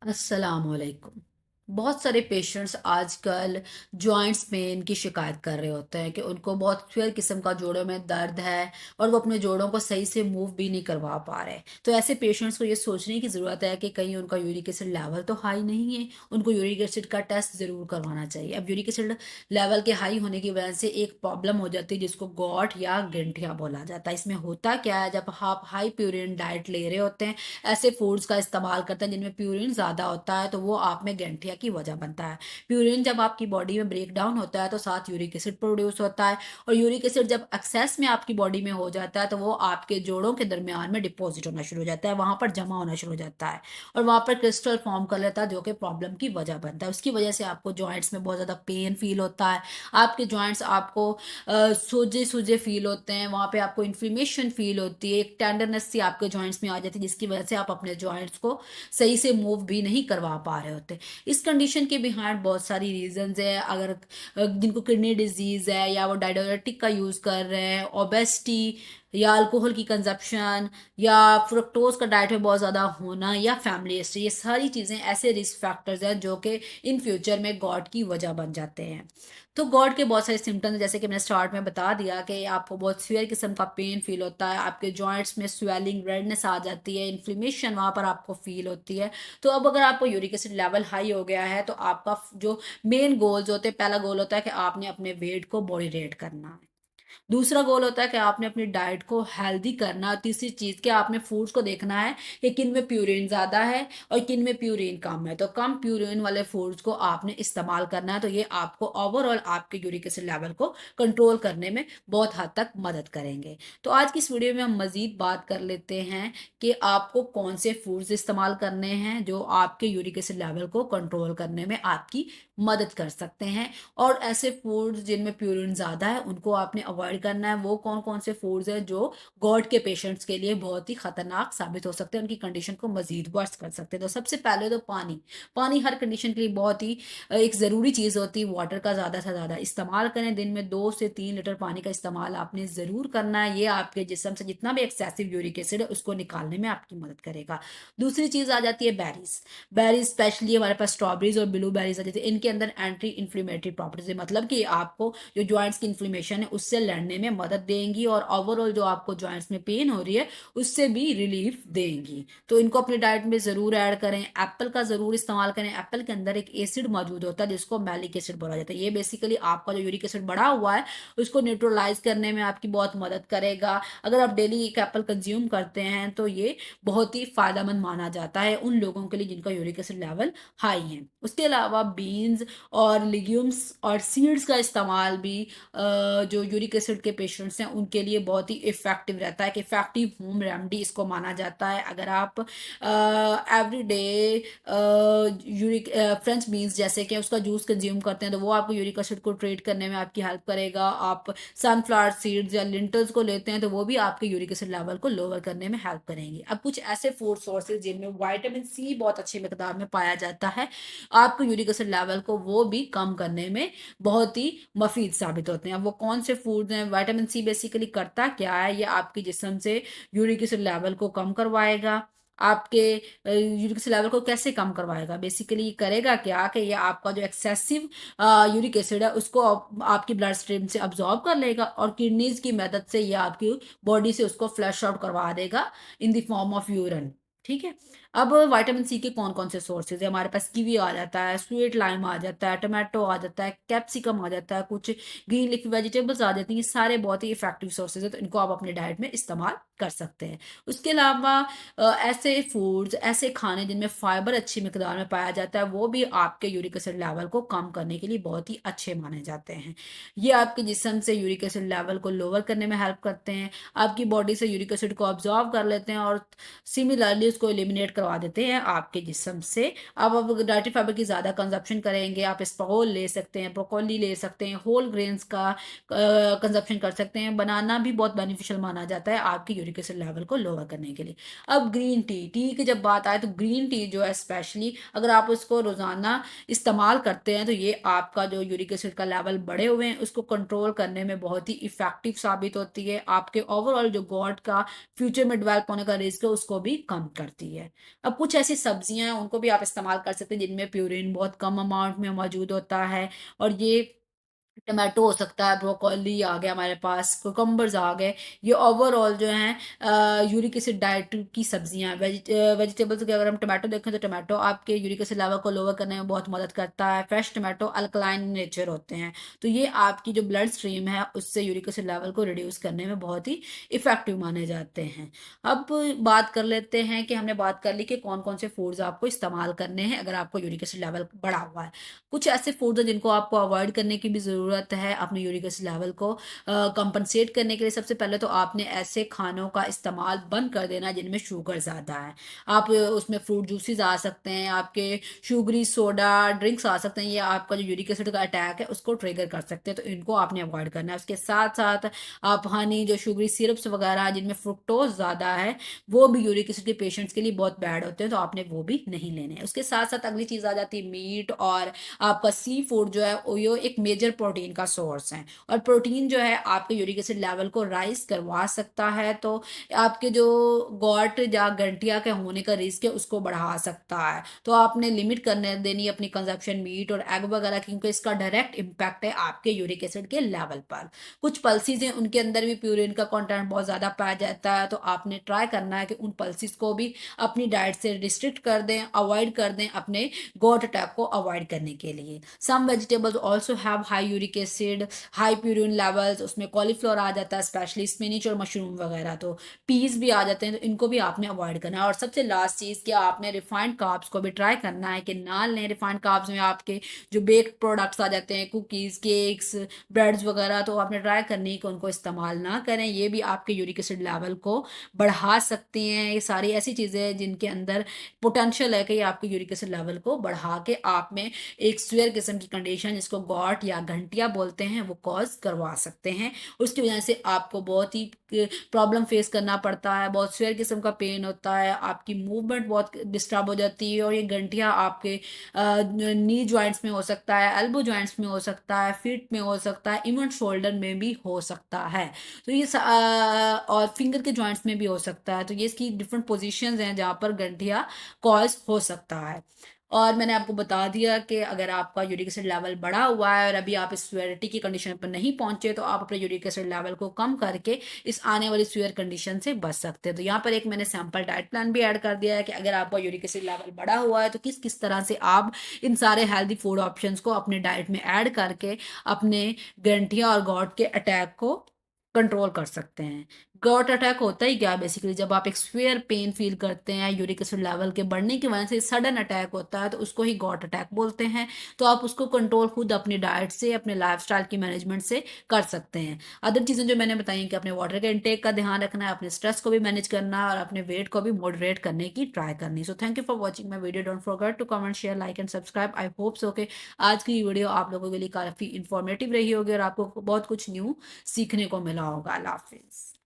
अस्सलामुअलैकुम। बहुत सारे पेशेंट्स आजकल जॉइंट्स पेन की शिकायत कर रहे होते हैं कि उनको बहुत फेयर किस्म का जोड़ों में दर्द है और वो अपने जोड़ों को सही से मूव भी नहीं करवा पा रहे। तो ऐसे पेशेंट्स को ये सोचने की ज़रूरत है कि कहीं उनका यूरिक एसिड लेवल तो हाई नहीं है, उनको यूरिक एसिड का टेस्ट ज़रूर करवाना चाहिए। अब यूरिक एसिड लेवल के हाई होने की वजह से एक प्रॉब्लम हो जाती है जिसको गॉट या गिल्टिया बोला जाता है। इसमें होता क्या है, जब आप हाई प्यूरिन डाइट ले रहे होते हैं, ऐसे फूड्स का इस्तेमाल करते हैं जिनमें प्यूरिन ज़्यादा होता है, तो वो आप में गैंठिया की वजह बनता है। प्यूरिन जब आपकी बॉडी में ब्रेक डाउन होता है तो साथ यूरिक एसिड प्रोड्यूस होता है, और यूरिक एसिड जब एक्सेस में आपकी बॉडी में हो जाता है तो वो आपके जोड़ों के दरमियान में डिपॉजिट होना शुरू हो जाता है, वहां पर जमा होना शुरू हो जाता है और वहां पर क्रिस्टल फॉर्म कर लेता है जो कि प्रॉब्लम की वजह बनता है। उसकी वजह से आपको जॉइंट्स में बहुत ज़्यादा पेन फील होता है, आपके जॉइंट्स आपको सूजे सूजे फील होते हैं, वहाँ पे आपको इन्फ्लेमेशन फील होती है, एक टेंडरनेस सी आपके जॉइंट्स में आ जाती है जिसकी वजह से आप अपने जॉइंट्स को सही से मूव भी नहीं करवा पा रहे होते। इस कंडीशन के बिहाइंड बहुत सारी रीजंस है। अगर जिनको किडनी डिजीज है या वो डायबिटिक का यूज कर रहे हैं, ओबेसिटी या अल्कोहल की कंजप्शन या फ्रुक्टोज का डाइट में बहुत ज़्यादा होना या फैमिली हिस्ट्री, ये सारी चीज़ें ऐसे रिस्क फैक्टर्स हैं जो कि इन फ्यूचर में गॉट की वजह बन जाते हैं। तो गॉट के बहुत सारे सिम्टम्स जैसे कि मैंने स्टार्ट में बता दिया कि आपको बहुत सीवियर किस्म का पेन फील होता है, आपके जॉइंट्स में स्वेलिंग रेडनेस आ जाती है, इन्फ्लेमेशन वहाँ पर आपको फील होती है। तो अब अगर आपको यूरिक एसिड लेवल हाई हो गया है तो आपका जो मेन गोल्स होते हैं, पहला गोल होता है कि आपने अपने वेट को बॉडी रेट करना है। दूसरा गोल होता है कि आपने अपनी डाइट को हेल्दी करना है। तीसरी चीज़ कि आपने फूड्स को देखना है कि किन में प्यूरिन ज़्यादा है और किन में प्यूरिन कम है। तो कम प्यूरिन वाले फूड्स को आपने इस्तेमाल करना है, तो ये आपको ओवरऑल आपके यूरिक एसिड लेवल को कंट्रोल करने में बहुत हद तक मदद करेंगे। तो आज की इस वीडियो में हम मज़ीद बात कर लेते हैं कि आपको कौन से फूड्स इस्तेमाल करने हैं जो आपके यूरिक एसिड लेवल को कंट्रोल करने में आपकी मदद कर सकते हैं। और ऐसे फूड्स जिनमें प्यूरिन ज़्यादा है उनको आपने अवॉइड करना है। वो कौन-कौन से फूड्स हैं जो गॉट के पेशेंट्स के लिए बहुत ही खतरनाक साबित हो सकते हैं, उनकी कंडीशन को मज़ीद वर्स कर सकते हैं। तो सबसे पहले तो पानी। पानी हर कंडीशन के लिए बहुत ही एक ज़रूरी चीज़ होती है। वाटर का ज़्यादा से ज़्यादा इस्तेमाल करें। दिन में 2 से 3 लीटर पानी का इस्तेमाल आपने ज़रूर करना है। ये आपके जिस्म से जितना भी एक्सेसिव यूरिक एसिड है उसको निकालने में आपकी मदद करेगा। दूसरी चीज़ आ जाती है बेरीज़। बेरीज़ स्पेशली हमारे पास स्ट्रॉबेरीज़ और ब्लूबेरीज़ आ जाती है। इनके अंदर एंटी इन्फ्लेमेटरी प्रॉपर्टीज़ है, मतलब कि आपको जो जॉइंट्स की इन्फ्लेमेशन है उससे लड़ने में मदद देंगी और ओवरऑल जो आपको जॉइंट्स में पेन हो रही है उससे भी रिलीफ देंगी। तो इनको अपनी डाइट में ज़रूर ऐड करें। एप्पल का ज़रूर इस्तेमाल करें। एप्पल के अंदर एक एसिड मौजूद होता है जिसको मैलिक एसिड बोला जाता है। ये बेसिकली आपका जो यूरिक एसिड बढ़ा हुआ है उसको न्यूट्रलाइज करने में आपकी बहुत मदद करेगा। अगर आप डेली एक एप्पल कंज्यूम करते हैं तो ये बहुत ही फ़ायदेमंद माना जाता है उन लोगों के लिए जिनका यूरिक एसिड लेवल हाई है। उसके अलावा बीन्स और लिग्यूम्स और सीड्स का इस्तेमाल भी जो यूरिक एसिड के पेशेंट्स हैं उनके लिए बहुत ही इफ़ेक्टिव रहता है कि इफ़ेक्टिव होम रेमेडी इसको माना जाता है। अगर आप every day uric French beans जैसे कि उसका जूस कंज्यूम करते हैं तो वो आपको यूरिक एसिड को ट्रीट करने में आपकी हेल्प करेगा। आप सनफ्लावर सीड्स या लिंटल्स को लेते हैं तो वो भी आपके यूरिक एसिड लेवल को लोअर करने में हेल्प करेंगे। अब कुछ ऐसे फूड सोर्सेज जिनमें विटामिन सी बहुत अच्छी मिकदार में पाया जाता है, आपको यूरिक एसिड लेवल को वो भी कम करने में बहुत ही मुफीद साबित होते हैं। अब वो कौन से फूड्स हैं? विटामिन सी बेसिकली करता क्या है? ये आपके जिस्म से यूरिक एसिड लेवल को कम करवाएगा। आपके यूरिक एसिड लेवल को कैसे कम करवाएगा? बेसिकली करेगा क्या कि ये आपका जो एक्सेसिव यूरिक एसिड है उसको आपकी ब्लड स्ट्रीम से अब्जॉर्ब कर लेगा और किडनीज की मदद से ये आपकी बॉडी से उसको फ्लश आउट करवा देगा in the form of urine. ठीक है। अब विटामिन सी के कौन-कौन से सोर्सेज़ हैं? हमारे पास कीवी आ जाता है, स्वीट लाइम आ जाता है, टोमेटो आ जाता है, कैप्सिकम आ जाता है, कुछ ग्रीन लीफी वेजिटेबल्स आ जाती हैं। ये सारे बहुत ही इफ़ेक्टिव सोर्सेज़ हैं, तो इनको आप अपनी डाइट में इस्तेमाल कर सकते हैं। उसके अलावा ऐसे फूड्स, ऐसे खाने जिनमें फाइबर अच्छी मिकदार में पाया जाता है, वो भी आपके यूरिक एसिड लेवल को कम करने के लिए बहुत ही अच्छे माने जाते हैं। ये आपके जिस्म से यूरिक एसिड लेवल को लोअर करने में हेल्प करते हैं, आपकी बॉडी से यूरिक एसिड को अब्ज़ॉर्ब कर लेते हैं और सिमिलरली उसको एलिमिनेट करवा देते हैं आपके जिस्म से। अब आप डाइटरी फाइबर की ज़्यादा कंज़प्शन करेंगे, आप एस्पारोल ले सकते हैं, ब्रोकोली ले सकते हैं, होल ग्रेन्स का कंज़प्शन कर सकते हैं। बनाना भी बहुत बेनिफिशियल माना जाता है आपके यूरिक एसिड लेवल को लोअर करने के लिए। अब ग्रीन टी, टी की जब बात आए तो ग्रीन टी जो है स्पेशली अगर आप उसको रोज़ाना इस्तेमाल करते हैं तो ये आपका जो यूरिक एसिड का लेवल बढ़े हुए हैं उसको कंट्रोल करने में बहुत ही इफ़ेक्टिव साबित होती है। आपके ओवरऑल जो गॉट का फ्यूचर में डेवलप होने का रिस्क है उसको भी कम करती है। अब कुछ ऐसी सब्जियाँ हैं उनको भी आप इस्तेमाल कर सकते हैं जिनमें प्यूरिन बहुत कम अमाउंट में मौजूद होता है और ये टोमेटो हो सकता है, ब्रोकोली आ गया हमारे पास, कुकुम्बर्स आ गए। ये ओवरऑल जो हैं यूरिक एसिड डाइट की सब्जियाँ हैं। वेजिटेबल्स के अगर हम टोमेटो देखें तो टोमेटो आपके यूरिक एसिड लेवल को लोअर करने में बहुत मदद करता है। फ्रेश टोमेटो अल्कलाइन नेचर होते हैं, तो ये आपकी जो ब्लड स्ट्रीम है उससे यूरिक एसिड लेवल को रिड्यूस करने में बहुत ही इफ़ेक्टिव माने जाते हैं। अब बात कर लेते हैं कि हमने बात कर ली कि कौन-कौन से फूड्स आपको इस्तेमाल करने हैं अगर आपको यूरिक एसिड लेवल बढ़ा हुआ है। कुछ ऐसे फूड्स हैं जिनको आपको अवॉइड करने की भी ज़रूरत है अपने यूरिक एसिड लेवल को कंपनसेट करने के लिए। सबसे पहले तो आपने ऐसे खानों का इस्तेमाल बंद कर देना है जिनमें शुगर ज़्यादा है। आप उसमें फ्रूट जूसेस आ सकते हैं, आपके शुगरी सोडा ड्रिंक्स आ सकते हैं, ये आपका जो यूरिक एसिड का अटैक है उसको ट्रिगर कर सकते हैं, तो इनको आपने अवॉइड करना है। उसके साथ-साथ आप हनी जो शुगरी सिरप्स वगैरह जिनमें फ्रुक्टोज़ ज़्यादा है, वो भी यूरिक एसिड के पेशेंट्स के लिए बहुत बैड होते हैं, तो आपने वो भी नहीं लेने हैं। उसके साथ-साथ अगली चीज़ आ जाती है मीट और आपका सी फूड जो है वो एक मेजर प्रोटीन का सोर्स है और प्रोटीन जो है आपके यूरिक एसिड लेवल को राइज करवा सकता है, तो आपके जो गॉट या गठिया के होने का रिस्क है उसको बढ़ा सकता है। तो आपने लिमिट करने देनी है अपनी कंजप्शन मीट और एग वगैरह की, क्योंकि इसका डायरेक्ट इम्पैक्ट है आपके यूरिक एसिड के लेवल पर। कुछ पल्सीज हैं उनके अंदर भी प्यूरिन का कंटेंट बहुत ज़्यादा पाया जाता है, तो आपने ट्राई करना है कि उन पल्सीज को भी अपनी डाइट से रिस्ट्रिक्ट कर दें, अवॉइड कर दें अपने गॉट अटैक को अवॉइड करने के लिए। Some vegetables also have high uric acid, high purine levels, उसमें कॉलीफ्लावर आ जाता है, स्पेशली स्पिनच और मशरूम वगैरह, तो पीस भी आ जाते हैं, तो इनको भी आपने अवॉइड करना है। और सबसे लास्ट चीज़ कि आपने रिफाइंड कार्ब्स को भी ट्राई करना है कि ना लें। रिफाइंड कार्ब्स में आपके जो बेक्ड प्रोडक्ट्स आ जाते हैं, कुकीज़, केक्स, ब्रेड्स वगैरह, तो आपने ट्राई करनी है कि उनको इस्तेमाल ना करें। ये भी आपके यूरिक एसिड लेवल को बढ़ा सकती हैं। ये सारी ऐसी चीज़ें हैं जिनके अंदर पोटेंशियल है कि ये आपके यूरिक एसिड लेवल को बढ़ा के आप में एक सीवियर किस्म की कंडीशन जिसको गॉट या घंटिया बोलते हैं वो कॉज करवा सकते हैं। उसकी वजह से आपको बहुत ही प्रॉब्लम फेस करना पड़ता है, बहुत सीवियर किस्म का पेन होता है, आपकी मूवमेंट बहुत डिस्टर्ब हो जाती है और ये घंटिया आपके नी जॉइंट्स में हो सकता है, एल्बो जॉइंट्स में हो सकता है, फीट में हो सकता है, इवन शोल्डर में भी हो सकता है। तो ये और फिंगर के जॉइंट्स में भी हो सकता है, तो ये इसकी डिफरेंट पोजीशंस हैं जहाँ पर गठिया कॉज हो सकता है। और मैंने आपको बता दिया कि अगर आपका यूरिक एसिड लेवल बढ़ा हुआ है और अभी आप इस सीवियरिटी की कंडीशन पर नहीं पहुंचे, तो आप अपने यूरिक एसिड लेवल को कम करके इस आने वाली सीवियर कंडीशन से बच सकते हैं। तो यहाँ पर एक मैंने सैंपल डाइट प्लान भी ऐड कर दिया है कि अगर आपका यूरिक एसिड लेवल बढ़ा हुआ है तो किस किस तरह से आप इन सारे हेल्दी फूड ऑप्शंस को अपने डाइट में ऐड करके अपने ग्रंथियाँ और गॉट के अटैक को कंट्रोल कर सकते हैं। गॉट अटैक होता ही क्या है बेसिकली, जब आप एक सीवियर पेन फील करते हैं यूरिक एसिड लेवल के बढ़ने की वजह से सडन अटैक होता है, तो उसको ही गॉट अटैक बोलते हैं। तो आप उसको कंट्रोल खुद अपनी डाइट से, अपने लाइफस्टाइल की मैनेजमेंट से कर सकते हैं। अदर चीज़ें जो मैंने बताई कि अपने वाटर के इंटेक का ध्यान रखना है, अपने स्ट्रेस को भी मैनेज करना है और अपने वेट को भी मॉडरेट करने की ट्राई करनी। So thank you for watching my video. Don't forget to comment, share, like and subscribe. I hope so के आज की वीडियो आप लोगों के लिए काफ़ी इंफॉर्मेटिव रही होगी और आपको बहुत कुछ न्यू सीखने को मिला होगा। अल्लाह हाफिज़।